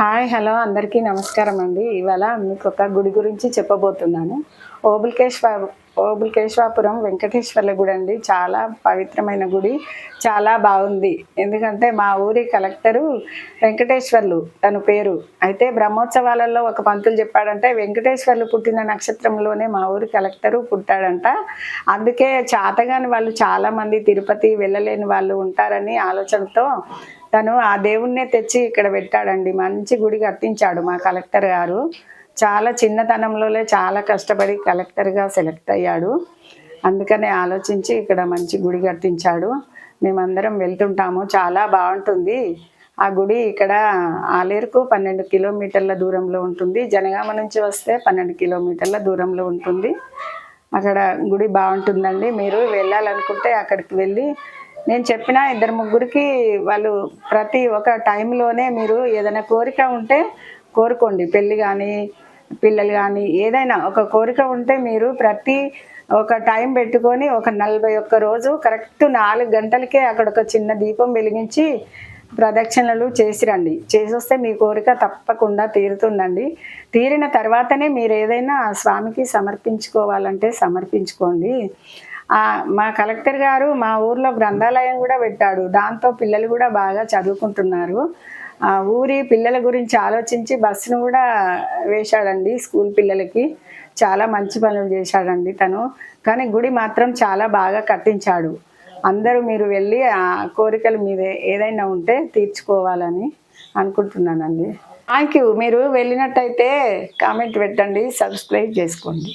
Hi hello అందరికీ నమస్కారం అండి. ఇవాళ మీకు ఒక గుడి గురించి చెప్పబోతున్నాను. ఓబుల్కేశ్వాపురం వెంకటేశ్వర్ల గుడి అండి. చాలా పవిత్రమైన గుడి, చాలా బాగుంది. ఎందుకంటే మా ఊరి కలెక్టరు వెంకటేశ్వర్లు తన పేరు. అయితే బ్రహ్మోత్సవాలలో ఒక పంతులు చెప్పాడంటే వెంకటేశ్వర్లు పుట్టిన నక్షత్రంలోనే మా ఊరి కలెక్టరు పుట్టాడంట. అందుకే చాతగాని వాళ్ళు చాలామంది తిరుపతి వెళ్ళలేని వాళ్ళు ఉంటారని ఆలోచనతో తను ఆ దేవుణ్ణే తెచ్చి ఇక్కడ పెట్టాడండి. మంచి గుడి కట్టించాడు మా కలెక్టర్ గారు. చాలా చిన్నతనంలోనే చాలా కష్టపడి కలెక్టర్గా సెలెక్ట్ అయ్యాడు. అందుకనే ఆలోచించి ఇక్కడ మంచి గుడి కట్టించాడు. మేమందరం వెళ్తుంటాము, చాలా బాగుంటుంది. ఆ గుడి ఇక్కడ ఆలేరుకు 12 కిలోమీటర్ల దూరంలో ఉంటుంది. జనగామ నుంచి వస్తే 12 కిలోమీటర్ల దూరంలో ఉంటుంది. అక్కడ గుడి బాగుంటుందండి. మీరు వెళ్ళాలనుకుంటే అక్కడికి వెళ్ళి నేను చెప్పిన ఇద్దరు ముగ్గురికి వాళ్ళు ప్రతి ఒక్క టైంలోనే మీరు ఏదైనా కోరిక ఉంటే కోరుకోండి. పెళ్ళి కానీ పిల్లలు కానీ ఏదైనా ఒక కోరిక ఉంటే మీరు ప్రతి ఒక టైం పెట్టుకొని ఒక 41 రోజు కరెక్ట్ 4 గంటలకే అక్కడ ఒక చిన్న దీపం వెలిగించి ప్రదక్షిణలు చేసి రండి. చేసొస్తే మీ కోరిక తప్పకుండా తీరుతుందండి. తీరిన తర్వాతనే మీరు ఏదైనా స్వామికి సమర్పించుకోవాలంటే సమర్పించుకోండి. మా కలెక్టర్ గారు మా ఊర్లో గ్రంథాలయం కూడా పెట్టాడు. దాంతో పిల్లలు కూడా బాగా చదువుకుంటున్నారు. ఊరి పిల్లల గురించి ఆలోచించి బస్సును కూడా వేశాడండి స్కూల్ పిల్లలకి. చాలా మంచి పనులు చేశాడండి తను. కానీ గుడి మాత్రం చాలా బాగా కట్టించాడు. అందరూ మీరు వెళ్ళి ఆ కోరికలు మీద ఏదైనా ఉంటే తీర్చుకోవాలని అనుకుంటున్నానండి. Thank you. మీరు వెళ్ళినట్టయితే కామెంట్ పెట్టండి, సబ్స్క్రైబ్ చేసుకోండి.